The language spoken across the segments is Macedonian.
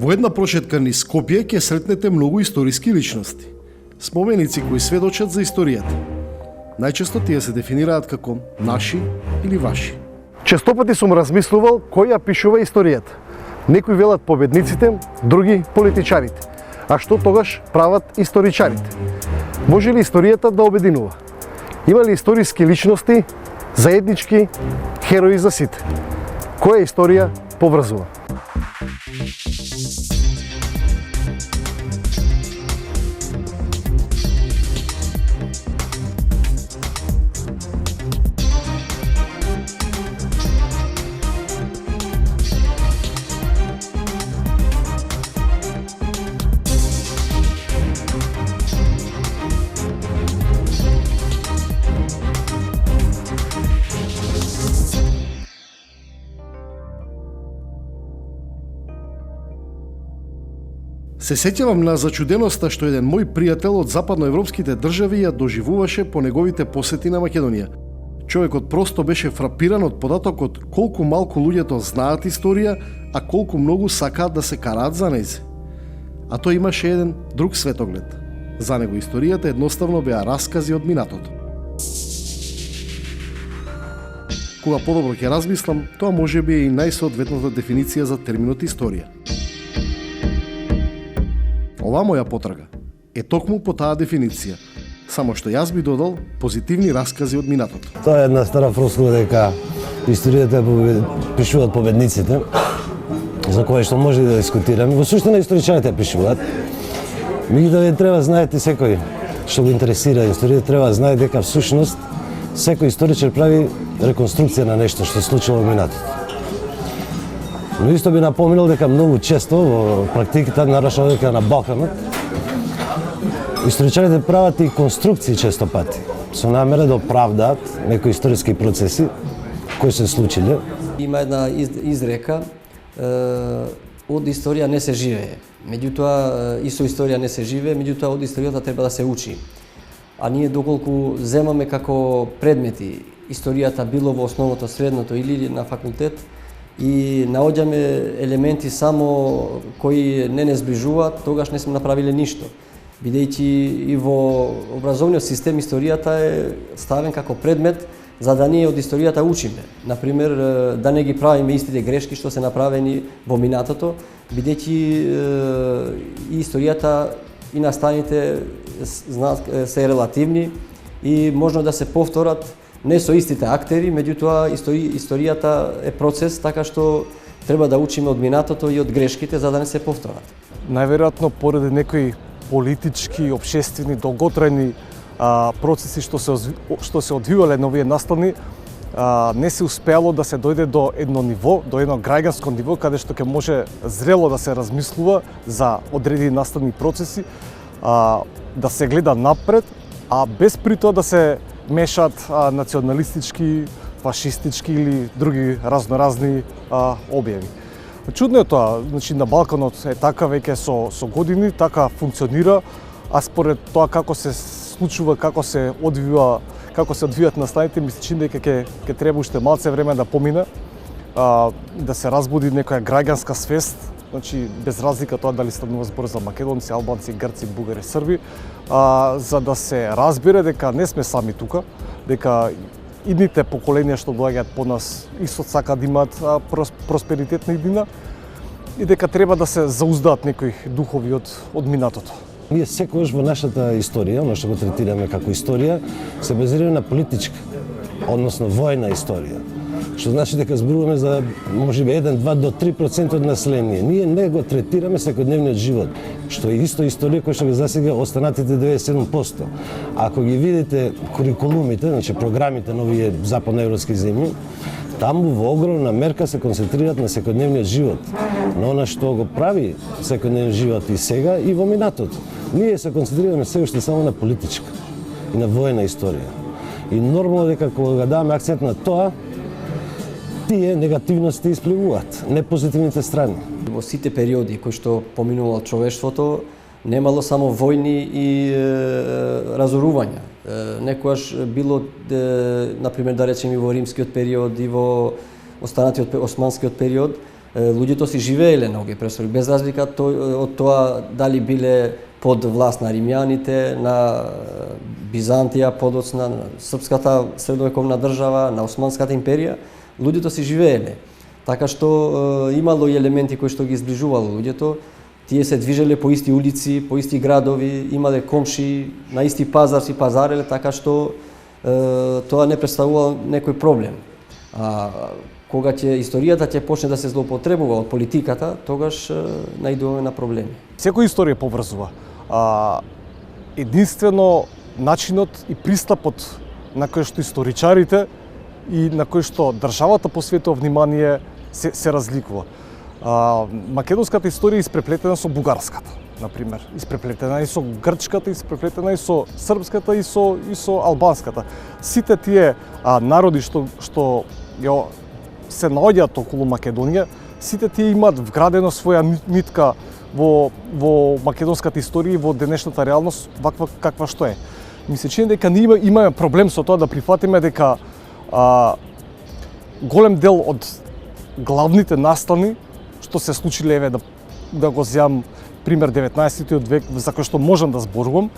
Во една прошетка низ Скопје ќе сретнете многу историски личности. Споменици кои сведочат за историјата. Најчесто тие се дефинираат како наши или ваши. Често пати сум размислувал кој ја пишува историјата. Некои велат победниците, други политичарите. А што тогаш прават историчарите? Може ли историјата да обединува? Има ли историски личности, заеднички херои за сите? Која историја поврзува? Се сеќавам на зачуденоста што еден мој пријател од западноевропските држави ја доживуваше по неговите посети на Македонија. Човекот просто беше фрапиран од податокот колку малку луѓето знаат историја, а колку многу сакаат да се караат за нејзе. А тој имаше еден друг светоглед. За него историјата едноставно беа раскази од минатото. Кога подобро ќе размислам, тоа може би е и најсоодветната дефиниција за терминот историја. Ова моја потрага е токму по таа дефиниција, само што јас би додал позитивни раскази од минатото. Тоа е една стара флоскула дека историјата пишуваат победниците, за која што може да дискутираме. Во суштина историчарите пишуваат. Меѓутоа треба знаете секој што го интересира историјата треба знае дека всушност секој историчар прави реконструкција на нешто што се случило во минатото. Но исто би напомнил дека многу често во практиката нарашно дека на Балканот историчарите прават и конструкции често пати со намера да оправдаат некои историски процеси кои се случиле. Има една изрека од историја не се живее. Меѓутоа и со историја не се живее, меѓутоа од историјата треба да се учи. А ние доколку земаме како предмети историјата било во основното, средното или на факултет, и наоѓаме елементи само кои не сближуваат, тогаш не сме направиле ништо. Бидејќи и во образовниот систем историјата е ставен како предмет за да ние од историјата учиме. Например, да не ги правиме истите грешки што се направени во минатото, бидејќи и историјата и настаните се релативни и можно да се повторат не со истите актери, меѓутоа историјата е процес, така што треба да учиме од минатото и од грешките за да не се повторат. Најверојатно поради некои политички, општествени, долготрајни процеси што се одвивале на овие настани, не се успеало да се дојде до едно ниво, до едно граѓанско ниво, каде што ќе може зрело да се размислува за одредени наставни процеси, да се гледа напред, а без при тоа да се мешаат националистички, фашистички или други разноразни објави. Чудно е тоа, значи на Балканот е така веќе со години, така функционира, а според тоа како се случува, како се одвиваат настаните, ми се чини дека ќе треба уште малце време да помине, да се разбуди некоја граѓанска свест, значи без разлика тоа дали станува збор за македонци, албанци, грци, бугари, срби, за да се разбере дека не сме сами тука, дека идните поколенија што доаѓаат по нас исто сакаат да имаат просперитетна иднина и дека треба да се зауздаат некои духови од минатото. Ние секогаш во нашата историја, оно што го третираме како историја, се базира на политичка, односно војна историја. Што значи дека зборуваме за можеби 1, 2 до 3% од население. Ние не го третираме секојдневниот живот, што е исто историја која што го засега останатите 97%. Ако ги видите курикулумите, значи програмите на овие западноевропски земји, таму во огромна мерка се концентрираат на секојдневниот живот, на она што го прави секојдневниот живот и сега и во минатото. Ние се концентрираме се уште само на политичка и на војна историја. И нормално дека кога даваме акцент на тоа, тие негативности испливуваат, не позитивните страни. Во сите периоди кои што поминувало човештвото, немало само војни и разорувања. Некојаш било, например, да речем и во римскиот период и во останатиот османскиот период, луѓето си живееле на овие престори, без разлика од тоа дали биле под власт на римјаните, на Бизантија, подоцна, на српската средновековна држава, на Османската империја, луѓето си живееле. Така што имало и елементи кои што ги изближувало луѓето, тие се движеле по исти улици, по исти градови, имале комши, на исти пазар си пазареле, така што тоа не представува некој проблем. Кога историјата ќе почне да се злоупотребува од политиката, тогаш наидуваме на проблеми. Секоја историја поврзува. Единствено начинот и пристапот на кој што историчарите и на кој што државата посветува внимание се разликува. Македонската историја е испреплетена со бугарската, например, испреплетена и со грчката, испреплетена и со српската и со албанската. Сите тие народи што се наоѓаат околу Македонија, сите тие имаат вградено своја нитка во македонската историја и во денешната реалност ваква каква што е. Ми се чини дека ние имаме проблем со тоа да прифатиме дека голем дел од главните настани што се случиле, еве да го земам пример 19-тиот век, за кој што можам да зборувам,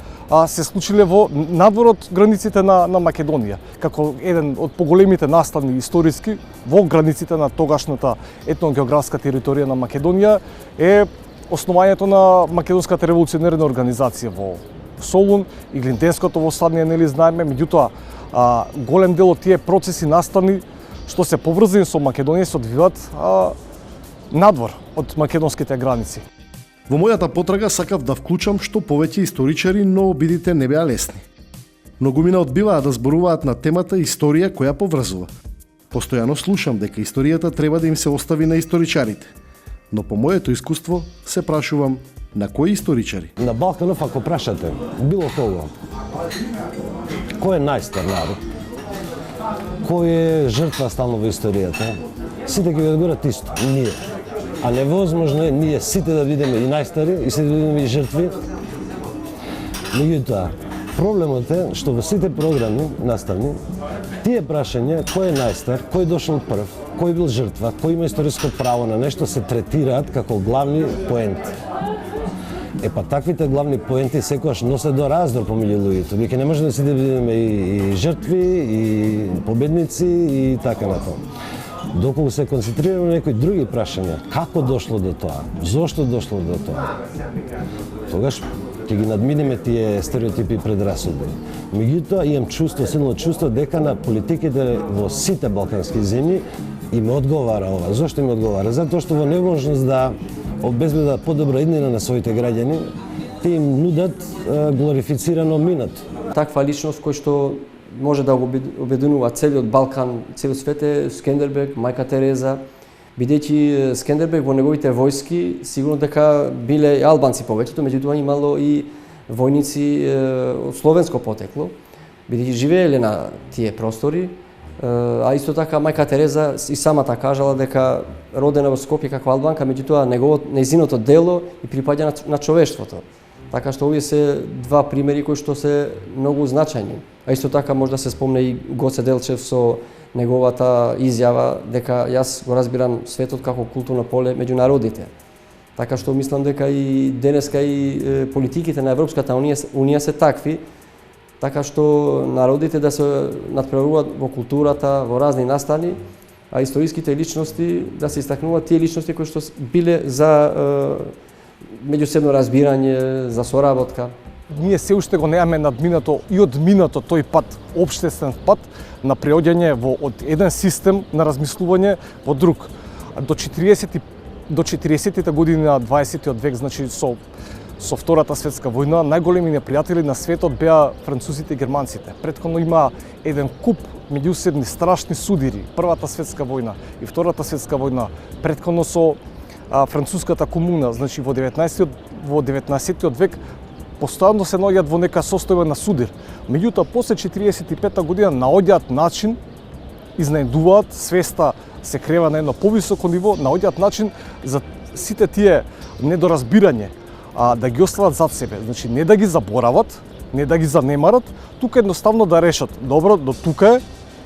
се случиле надвор од границите на Македонија, како еден од поголемите настани историски во границите на тогашната етногеографска територија на Македонија е основањето на Македонската револуционерна организација во Солун и Глинденското восстание, нели знаеме, меѓутоа голем дел од тие процеси настани што се поврзани со Македонија се одвиваат надвор од македонските граници. Во мојата потрага сакав да вклучам што повеќе историчари, но обидите не беа лесни. Многумина одбиваат да зборуваат на темата историја која поврзува. Постојано слушам дека историјата треба да им се остави на историчарите. Но по моето искуство се прашувам на кои историчари? На Балканов, ако прашате било кого, кој е најстар народ, кој е жртва стално во историјата, сите ќе ви одговорат исто, ние. А невозможно е ние сите да бидеме и најстари и сите да бидеме и жртви. Меѓутоа, проблемот е што во сите програми наставни, тие прашања кој е најстар, кој дошол прв, кој бил жртва, кој има историско право на нешто се третираат како главни поенти. Таквите главни поенти секогаш носат до раздор помеѓу луѓето. Веќе не може да сите бидеме и жртви, и победници и така натаму. Доколку се концентрираме на некои други прашања, како дошло до тоа, зошто дошло до тоа, тогаш ќе ги надминеме тие стереотипи и предрасуди. Меѓутоа, имам чувство, силно чувство дека на политиките во сите балкански земји им одговара ова. Зошто им одговара? Затоа што во невозможност да обезбедат подобра иднина на своите граѓани, те им нудат глорифицирано минато. Таква личност кој што може да го обединува целиот Балкан, целиот свет е Скендербег, мајка Тереза, бидејќи Скендербег во неговите војски сигурно дека биле и албанци повеќето, меѓутоа имало и војници од словенско потекло, бидејќи живееле на тие простори, а исто така мајка Тереза и самата кажала дека родена во Скопје како албанка, меѓутоа нејзиното дело и припаѓа на човештвото. Така што овие се два примери кои што се многу значајни. А исто така може да се спомне и Гоце Делчев со неговата изјава дека јас го разбирам светот како културно поле меѓу народите. Така што мислам дека и денеска и политиките на Европската унија се такви, така што народите да се надпреваруваат во културата, во разни настани, а историските личности да се истакнуваат тие личности кои што биле за меѓусебно разбирање, за соработка. Ние се уште го немаме надминато и одминато тој пат, општествен пат на преоѓање од еден систем на размислување во друг. До 40-тите години на 20-тиот век, значи со Втората светска војна, најголеми непријатели на светот беа французите и германците. Претходно има еден куп меѓусебни страшни судири, Првата светска војна и Втората светска војна, претходно со француската комуна, значи во 19-тиот век постојано се наоѓаат во нека состојба на судир. Меѓутоа, после 45-та година наоѓаат начин, изнајдуваат, свеста се крева на едно повисоко ниво, наоѓаат начин за сите тие недоразбирање да ги остават зад себе. Значи, не да ги заборават, не да ги занемарат, тука едноставно да решат. Добро, до тука е,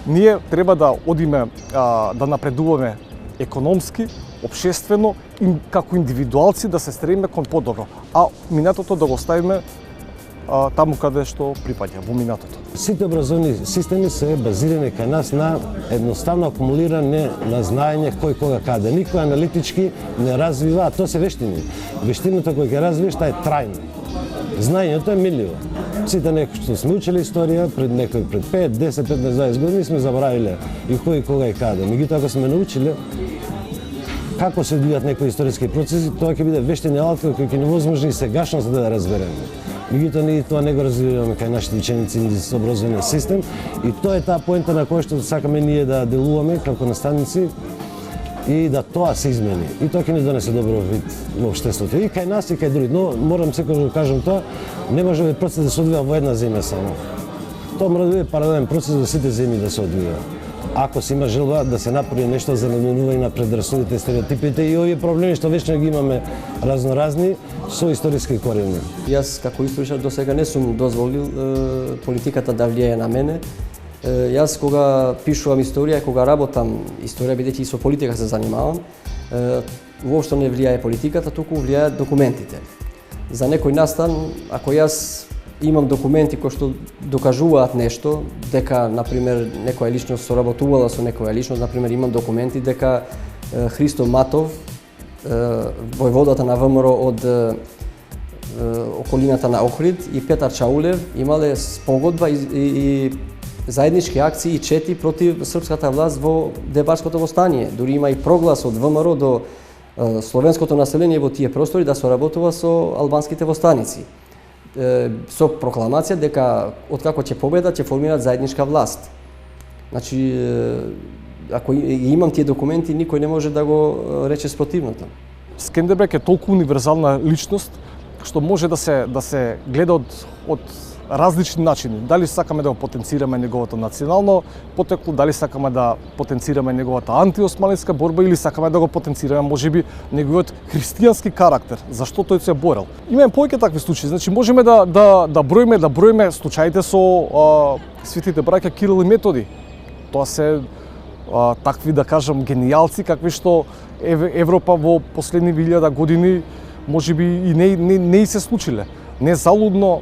ние треба да одиме, да напредуваме економски, општествено и како индивидуалци да се стремиме кон подобро, а минатото да го оставиме таму каде што припаѓа, во минатото. Сите образовни системи се базирани кај нас на едноставно акумулирање на знаење кој кога каде. Никој аналитички не развива, а тоа се вештини. Вештината која ќе развиеш, таа е трајна. Знаењето е милливо. Сите некои што сме учели историја пред 5, 10, 15, 20 години сме забравиле и кој кога и каде. Меѓутоа ако сме научиле како се одвијаат некои историски процеси, тоа ќе биде вештини алатка кој ќе ни возможни и сегашност да разбереме. Меѓутоа ние тоа не го развиваме кај нашите ученици низ образовниот систем и тоа е таа поента на која што сакаме ние да делуваме како наставници и да тоа се измени. И тоа ќе ни донесе добро вид во општеството и кај нас и кај други. Но морам секогаш да кажам тоа, не може процес да се одвива во една земја само. Тоа мора да биде паралелен процес во сите земји да се одвива. Ако се има желба да се направи нешто за наменување на предрасудите, стереотипите и овие проблеми што вечно ги имаме разноразни со историски корени. Јас како историчар до сега не сум дозволил политиката да влијае на мене. Јас кога пишувам историја, кога работам историја, бидејќи и со политика се занимавам, воопшто не влијае политиката, туку влијаат документите. За некој настан, ако јас имам документи кои што докажуваат нешто, дека, например, некоја личност соработувала со некоја личност, например, имам документи дека Христо Матов, војводата на ВМРО од околината на Охрид и Петар Чаулев имале спогодба и заеднички акции и чети против српската власт во Дебарското востание. Дури има и проглас од ВМРО до словенското население во тие простори да соработува со албанските востаници. Со прокламација дека откако ќе победат, ќе формираат заедничка власт. Значи, ако имам тие документи, никој не може да го рече спротивното. Скендербег е толку универзална личност што може да се гледа од различни начини. Дали сакаме да го потенцираме неговото национално потекло, дали сакаме да потенцираме неговата антиосманлиска борба или сакаме да го потенцираме можеби неговиот христијански карактер, зашто тој се борел. Имаме повеќе такви случаи, значи можеме да броиме случаите со светите браќа Кирил и Методи. Тоа се такви, да кажам, генијалци какви што Европа во последни 1000 години можеби и не се случиле. Незалудно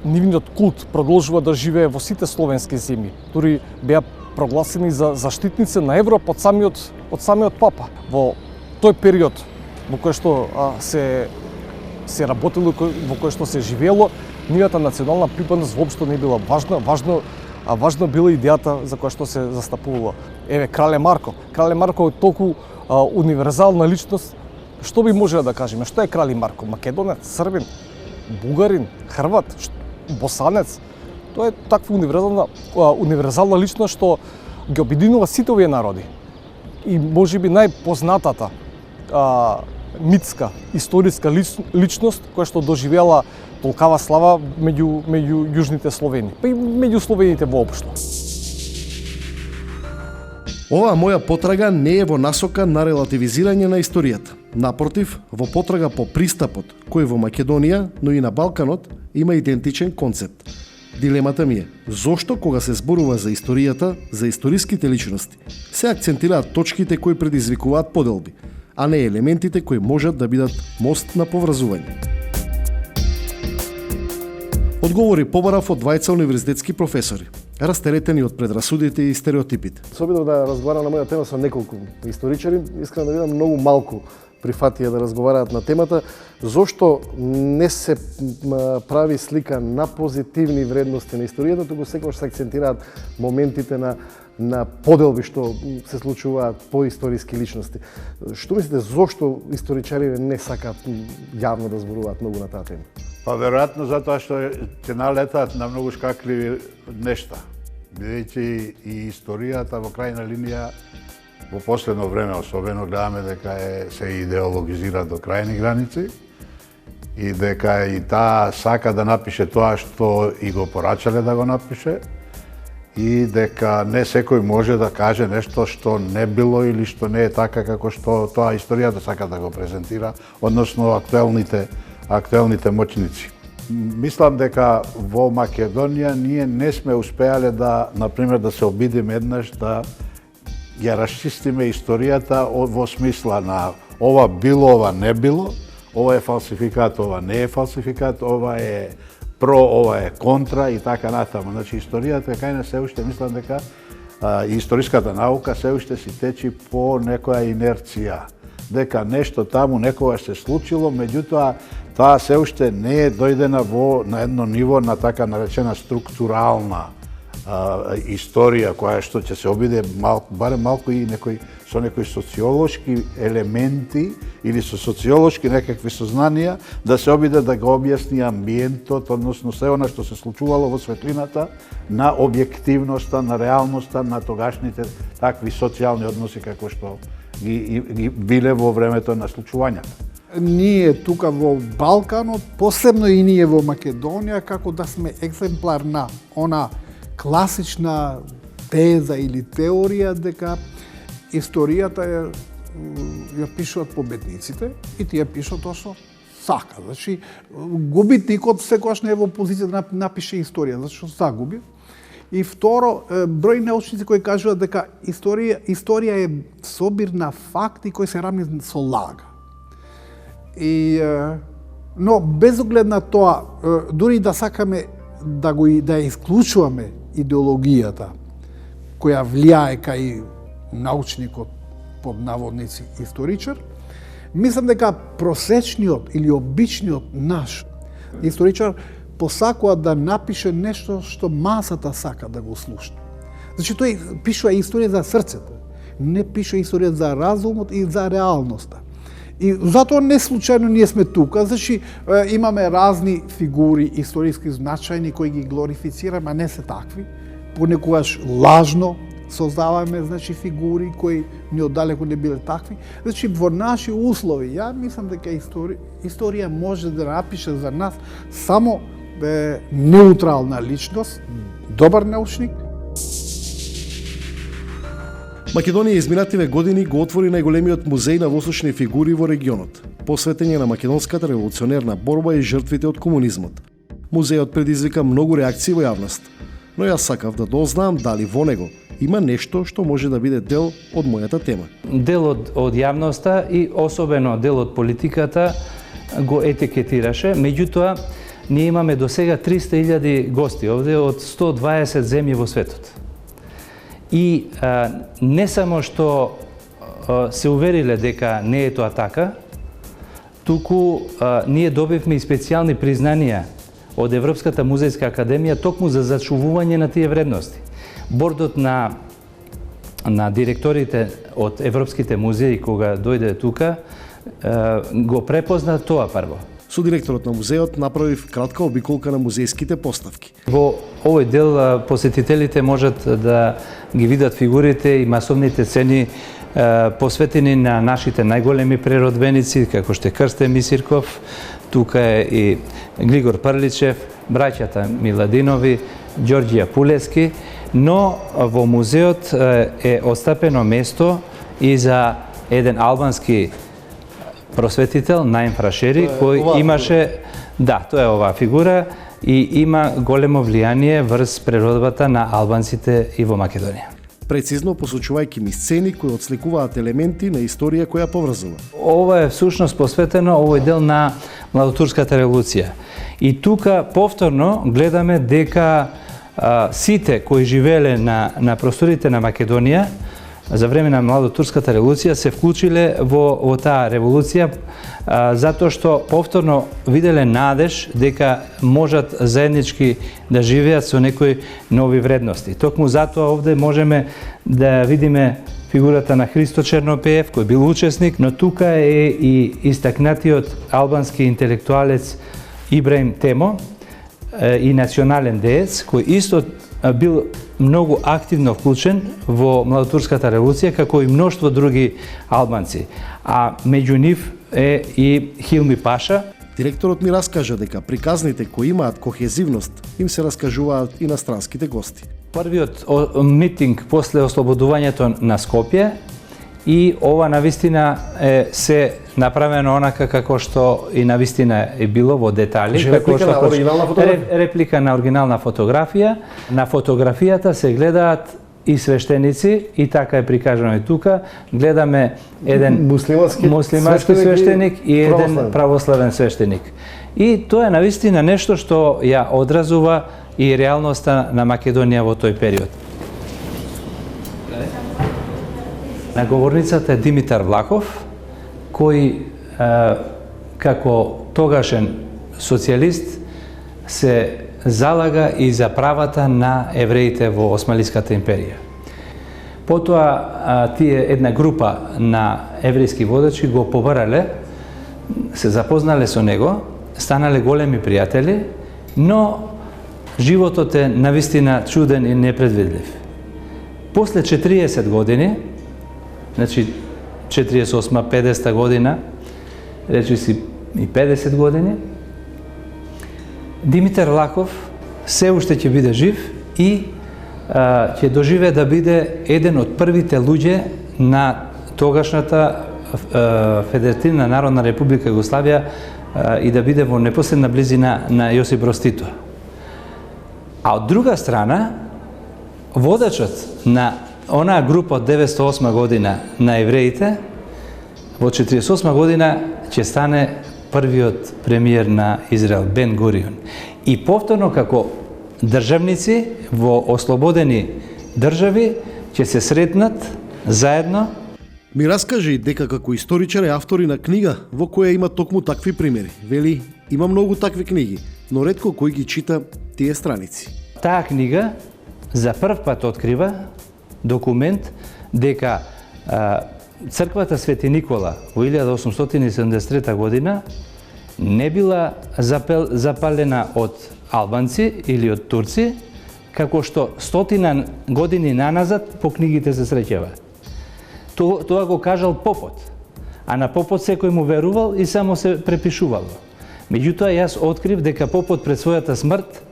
нивниот култ продолжува да живее во сите словенски земји. Дури беа прогласени за заштитници на Европа од самиот папа. Во тој период во кој што се работело, во кој што се живеело, нивната национална припадност воопшто не била важна. Важна била идејата за која што се застапувало. Еве, Крале Марко. Крале Марко е толку универзална личност. Што би можело да кажеме? Што е Крале Марко? Македонец, србин, бугарин, хрват, босанец. Тоа е таква универзална личност што ги обединува сите овие народи. И можеби најпознатата митска, историска личност која што доживела толкава слава меѓу јужните Словени, па и меѓу словените воопшто. Оваа моја потрага не е во насока на релативизирање на историјата. Напротив, во потрага по пристапот, кој во Македонија, но и на Балканот, има идентичен концепт. Дилемата ми е, зошто кога се зборува за историјата, за историските личности, се акцентираат точките кои предизвикуваат поделби, а не елементите кои можат да бидат мост на поврзување. Одговори побарав од двајца универзитетски професори, растеретени од предрасудите и стереотипите. Се обидов да разговарам на моја тема со неколку историчари, искрено да видам многу малку прифатија да разговараат на темата, зошто не се прави слика на позитивни вредности на историјата, туку секогаш се акцентираат моментите на поделби што се случуваат по историски личности. Што мислите, зошто историчарите не сакаат јавно да зборуваат многу на таа тема? Па веројатно затоа што ќе налетаат на многу шкакливи нешта, бидејќи и историјата во крајна линија во последно време особено гледаме дека се идеологизира до крајни граници и дека и таа сака да напише тоа што и го порачале да го напише и дека не секој може да каже нешто што не било или што не е така како што тоа историјата сака да го презентира, односно актуелните моќници. Мислам дека во Македонија ние не сме успеале да, например, да се обидиме еднаш да ја расчистиме историјата во смисла на ова било, ова не било, ова е фалсификат, ова не е фалсификат, ова е про, ова е контра и така натаму. Значи историјата кај нас се уште мислам дека историската наука се уште си течи по некоја инерција, дека нешто таму некогаш се случило, меѓутоа таа се уште не е дојдена на едно ниво на така наречена структурална историја која што ќе се обиде барем малку и со некои социолошки елементи или со социолошки некакви сознанија да се обиде да го објасни амбиентот, односно се она што се случувало во светлината на објективноста, на реалноста на тогашните такви социјални односи како што ги биле во времето на случувањата. Ние тука во Балканот, посебно и ние во Македонија, како да сме екземплар на она класична теза или теорија дека историјата ја пишуваат победниците и тие пишат тоа што сака. Значи, губитникот секогаш не е во позиција да напише историја, зашто загуби. И второ, број научници кои кажуваат дека историја е собир на факти кои се рамни со лага. Но без оглед на тоа, дури да сакаме да ја исклучуваме идеологијата која влијае кај научникот под наводници историчар, мислам дека просечниот или обичниот наш историчар посакува да напише нешто што масата сака да го слуша. Значи тој пишува историја за срцето, не пишува историја за разумот и за реалноста. И затоа не случајно ние сме тука, значи имаме разни фигури историски значајни кои ги глорифицираме, а не се такви. Понекогаш лажно создаваме, значи, фигури кои ни оддалеку не биле такви. Значи во наши услови, ја мислам дека историја може да напише за нас само неутрална личност, добар научник. Македонија изминативе години го отвори најголемиот музеј на восочни фигури во регионот, посветен на македонската револуционерна борба и жртвите од комунизмот. Музејот предизвика многу реакции во јавност, но јас сакав да дознам дали во него има нешто што може да биде дел од мојата тема. Дел од јавноста и особено дел од политиката го етикетираше, меѓутоа ние имаме до сега 300.000 гости овде од 120 земји во светот. И не само што се увериле дека не е тоа така, туку ние добивме и специјални признанија од Европската музејска академија токму за зачувување на тие вредности. Бордот на директорите од европските музеи кога дојде тука го препозна тоа прво. Со директорот на музејот направив кратка обиколка на музејските поставки. Во овој дел посетителите можат да ги видат фигурите и масовните цени посветени на нашите најголеми преродбеници, како што е Крстен Мисирков, тука е и Глигор Прличев, браќата Миладинови, Ѓорѓија Пулески, но во музеот е остапено место и за еден албански просветител, Наим Фрашери, кој имаше, да, тоа е оваа фигура и има големо влијание врз природбата на албанците и во Македонија. Прецизно посочувајќи ми сцени кои отсликуваат елементи на историја која поврзува. Ова е всушност посветено овој дел на Младотурската револуција. И тука повторно гледаме дека сите кои живееле на просторите на Македонија за време на Младотурската револуција се вклучиле во таа револуција затоа што повторно виделе надеж дека можат заеднички да живеат со некои нови вредности. Токму затоа овде можеме да видиме фигурата на Христо Чернопеев, кој бил учесник, но тука е и истакнатиот албански интелектуалец Ибраим Темо и национален деец, кој исто бил многу активно вклучен во Младотурската револуција, како и мноштво други албанци. А меѓу нив е и Хилми Паша. Директорот ми раскажа дека приказните кои имаат кохезивност им се раскажуваат и на странските гости. Првиот митинг после ослободувањето на Скопје и ова навистина е се направено онака како што и навистина е било во детали. Реплика на оригинална фотографија? Реплика на оригинална фотографија. На фотографијата се гледаат и свештеници, и така е прикажано и тука. Гледаме еден муслимански свештеник и еден православен свештеник. И тоа е навистина нешто што ја одразува и реалноста на Македонија во тој период. На говорницата е Димитар Влахов, кој како тогашен социјалист се залага и за правата на евреите во Османлиската империја. Потоа тие една група на еврејски водачи го побарале, се запознале со него, станале големи пријатели, но животот е навистина чуден и непредвидлив. После 40 години, значи 48-50 година, речи си и 50 години, Димитар Влахов се уште ќе биде жив и ќе доживее да биде еден од првите луѓе на тогашната Федеративна Народна Република Југославија и да биде во непосредна близина на Јосип Броз Тито. А од друга страна, водачот на онаа група од 908 година на евреите, во 48 година ќе стане првиот премиер на Израел, Бен Гурион. И повторно како државници во ослободени држави ќе се сретнат заедно. Ми раскажи дека како историчар е автор и на книга во која има токму такви примери. Вели, има многу такви книги, но ретко кој ги чита тие страници. Таа книга за прв пат открива документ дека црквата Свети Никола во 1873 година не била запалена од албанци или од турци, како што 100 години наназад по книгите се среќава. Тоа го кажал попот, а на попот секој му верувал и само се препишувало. Меѓутоа јас открив дека попот пред својата смрт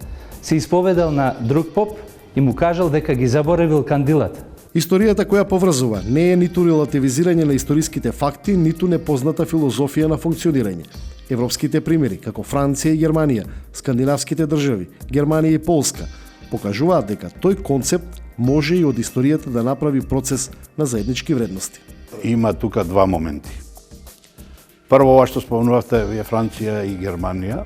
се исповедал на друг поп и му кажал дека ги заборавил кандилата. Историјата која поврзува не е ниту релативизирање на историските факти, ниту непозната филозофија на функционирање. Европските примери, како Франција и Германија, скандинавските држави, Германија и Полска, покажуваат дека тој концепт може и од историјата да направи процес на заеднички вредности. Има тука два моменти. Прво, ова што спомнувавте, вие Франција и Германија,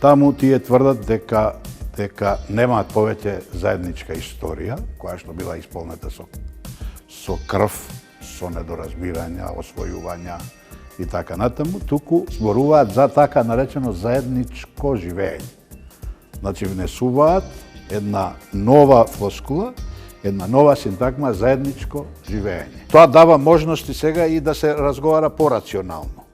таму тие тврдат дека немаат повеќе заедничка историја, која што била исполнета со крв, со недоразбирања, освојувања и така натаму, туку зборуваат за така наречено заедничко живење. Значи внесуваат една нова флоскула, една нова синтагма заедничко живење. Тоа дава можности сега и да се разговара порационално.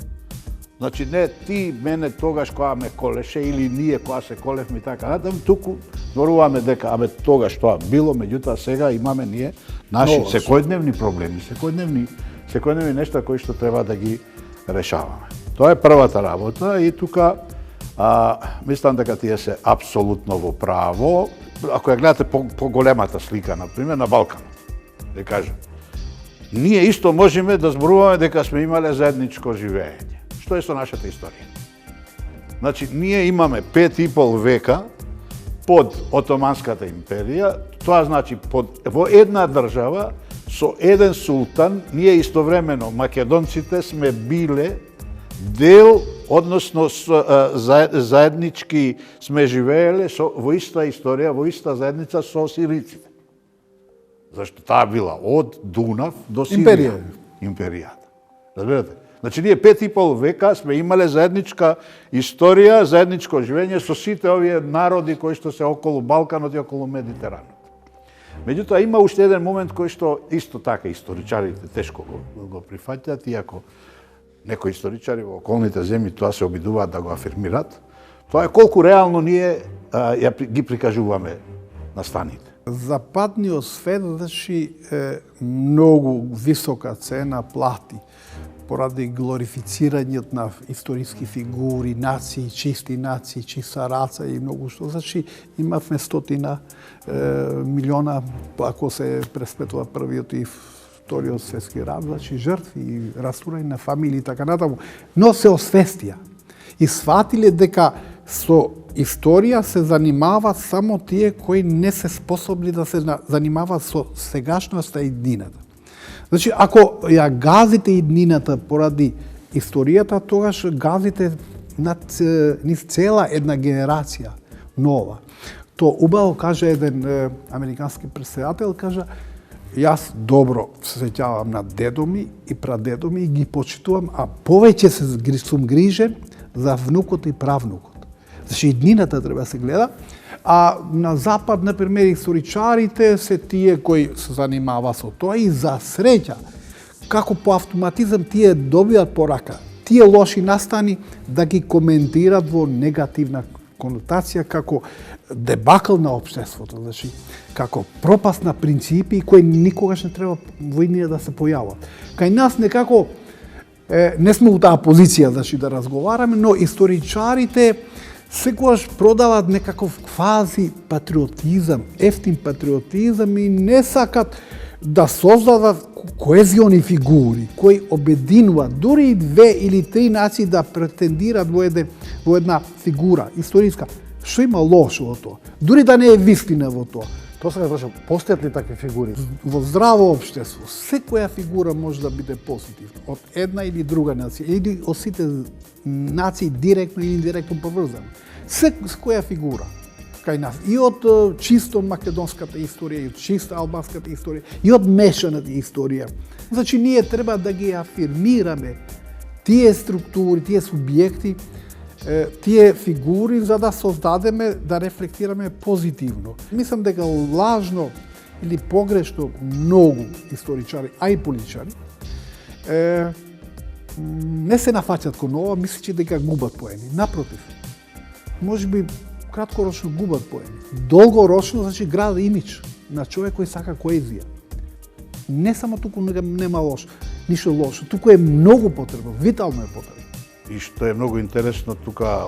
Значи не ти мене тогаш кога ме колеше или ние кога се колевме и така натаму, туку зборуваме дека тогаш тоа било, меѓутоа сега имаме ние наши секојдневни проблеми, секојдневни нешта кои што треба да ги решаваме. Тоа е првата работа и тука мислам дека тие се апсолутно во право. Ако ја гледате по големата слика, например, на Балканот, да кажем, ние исто можеме да зборуваме дека сме имале заедничко живење. Што е со нашата историја? Значи, ние имаме 5,5 века под Отоманската империја, тоа значи во една држава со еден султан, ние истовремено македонците сме биле дел, односно заеднички сме живееле во иста историја, во иста заедница со сириците. Зашто таа била од Дунав до Сирија. Империјата. Разбирате? Значи, ние 5,5 века сме имале заедничка историја, заедничко живење со сите овие народи кои што се околу Балканот и околу Медитеранот. Меѓутоа, има уште еден момент кој што исто така историчарите тешко го прифаќаат, иако некои историчари во околните земји тоа се обидуваат да го афирмират. Тоа е колку реално ние ги прикажуваме настаните. Западниот свет многу висока цена плати поради глорифицирањето на историски фигури, нации, чиста раца и многу што. Значи, имавме 100 милиона, ако се преспетува првиот и вториот светски рат, значи жртви, растурање на фамилии и така натаму. Но се освестија и сватиле дека со историја се занимаваат само тие кои не се способни да се занимаваат со сегашноста и иднината. Значи, ако ја газите иднината поради историјата, тогаш газите низ цела една генерација нова. То убаво кажа еден американски председател, кажа, јас добро се сеќавам на дедо ми и прадедо ми и ги почитувам, а повеќе сум грижен за внукот и правнукот. Значи, иднината треба да се гледа, а на Запад, например, историчарите се тие кои се занимава со тоа и за среќа, како по автоматизам тие добиваат порака, тие лоши настани да ги коментираат во негативна конотација како дебакл на општеството, значи како пропаст на принципи кои никогаш не треба во ние да се појават. Кај нас некако не сме у таа позиција значи да разговараме, но историчарите секогаш продават некаков квази патриотизам, ефтин патриотизам и не сакат да создадат коезиони фигури кои обединуваат дури и 2 или 3 нации да претендираат во една фигура историска. Што има лошо во тоа? Дури да не е вистина во тоа. Тоа се кажа, постојат ли такви фигури? Во здраво општество, секоја фигура може да биде позитивна, од една или друга нација, или од сите нации директно или индиректно поврзана. Секоја фигура кај нас, и од чисто македонската историја, и од чисто албанската историја, и од мешаната историја. Значи, ние треба да ги афирмираме тие структури, тие субјекти, тие фигури за да создадеме, да рефлектираме позитивно. Мислам дека лажно или погрешно многу историчари, а и политичари, не се нафаќат кон ова, мислејќи дека губат поени. Напротив, можеби краткорочно губат поени. Долгорочно, значи, града имидж на човек кој сака коезија. Не само туку нема лошо, ништо лошо, туку е многу потребно, витално е потребно. И што е многу интересно, тука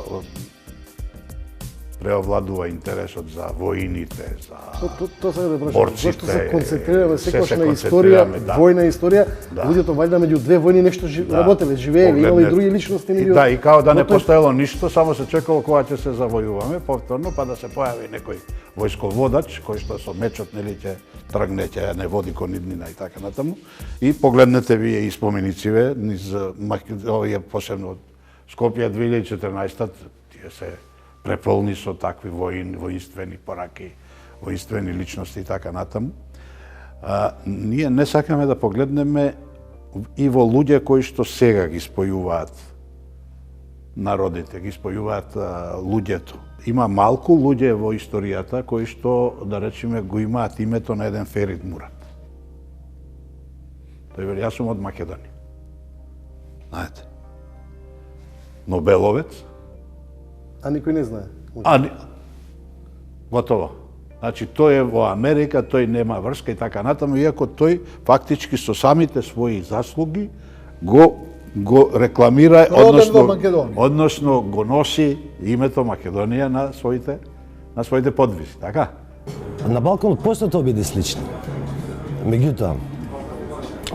преовладува интересот за воините, за Тоа се да борците. зашто се концентрираме секогаш се на историја, концентрираме, да. војна историја, Да. луѓето вајда меѓу две војни нешто работеле, живееле, имале и други личности меѓу. Да, и као да не Но тој- постоело ништо, само се чекало кога ќе се завојуваме повторно, па да се појави некој војсководач кој што со мечот нели ќе тргне, ќе не води кон иднина и така натаму. И погледнете вие и споменициве низ овие посебно од Скопје 2014, тие се преполни со такви воинствени пораки, воинствени личности и така натаму. Ние не сакаме да погледнеме и во луѓе кои што сега ги спојуваат народите, ги спојуваат луѓето. Има малку луѓе во историјата кои што, да речеме, го имаат името на еден Ферит Мурат. Тој вели, јас сум од Македонија. Знаете. Нобеловец, А никој не знае. Готово. Значи, тој е во Америка, тој нема врска и така натаму, иако тој фактички со самите своји заслуги го рекламира, Роден во Македонија. односно го носи името Македонија на своите подвизи, така? На Балканот постојат обиди слични. Меѓутоа,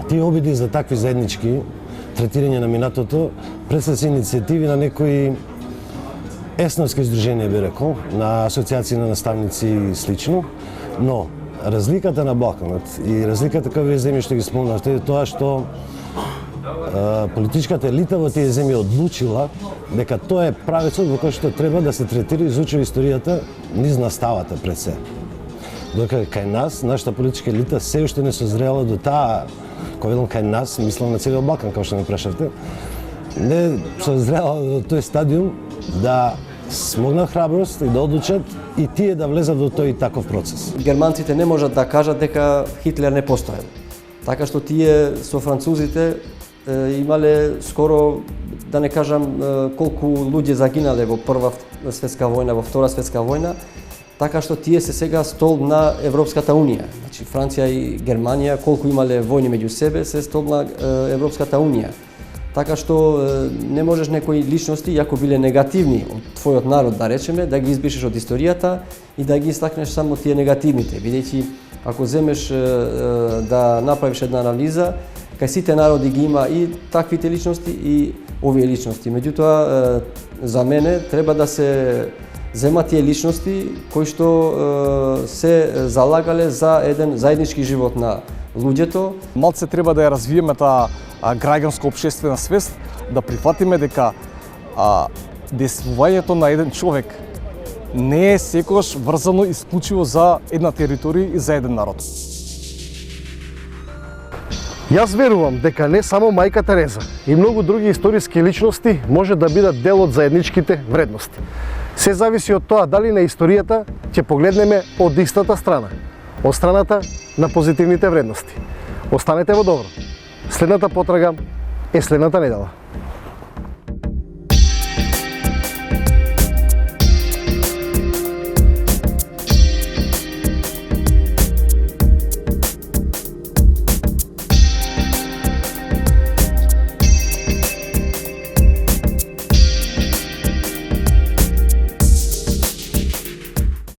тие обиди за такви заеднички третирање на минатото пред се иницијативи на некои есновски издруженија, би рекол, на асоциации на наставници и слично, но разликата на Балканот и разликата кога вие земји што ги спомнавте е тоа што политичката елита во тие земји одлучила дека тоа е правецот во кој што треба да се третира и изучува историјата низ наставата пред се. Додека кај нас, нашата политичка елита се уште не созрела до таа, кога велам кај нас, мислам на целиот Балкан, како што ме прашавте, не созрела до тој стадиум да смогнат храброст и да одлучат и тие да влезат во тој таков процес. Германците не можат да кажат дека Хитлер не постоел. Така што тие со французите имале скоро, да не кажам колку луѓе загинале во Прва светска војна, во Втора светска војна, така што тие се сега столб на Европската унија. Значи Франција и Германија колку имале војни меѓу себе се столб на Европската унија. Така што не можеш некои личности, иако биле негативни од твојот народ, да речеме, да ги избришеш од историјата и да ги истакнеш само тие негативните, бидејќи ако земеш да направиш една анализа, кај сите народи ги има и таквите личности и овие личности. Меѓутоа, за мене треба да се земат тие личности кои што се залагале за еден заеднички живот на луѓето. Малце треба да ја развиеме таа граѓанска општествена свест, да прифатиме дека действувањето на еден човек не е секогаш врзано исклучиво за една територија и за еден народ. Јас верувам дека не само мајка Тереза и многу други историски личности може да бидат дел од заедничките вредности. Се зависи од тоа дали на историјата ќе погледнеме од истата страна, од страната на позитивните вредности. Останете во добро. Следната потрага е следната недела.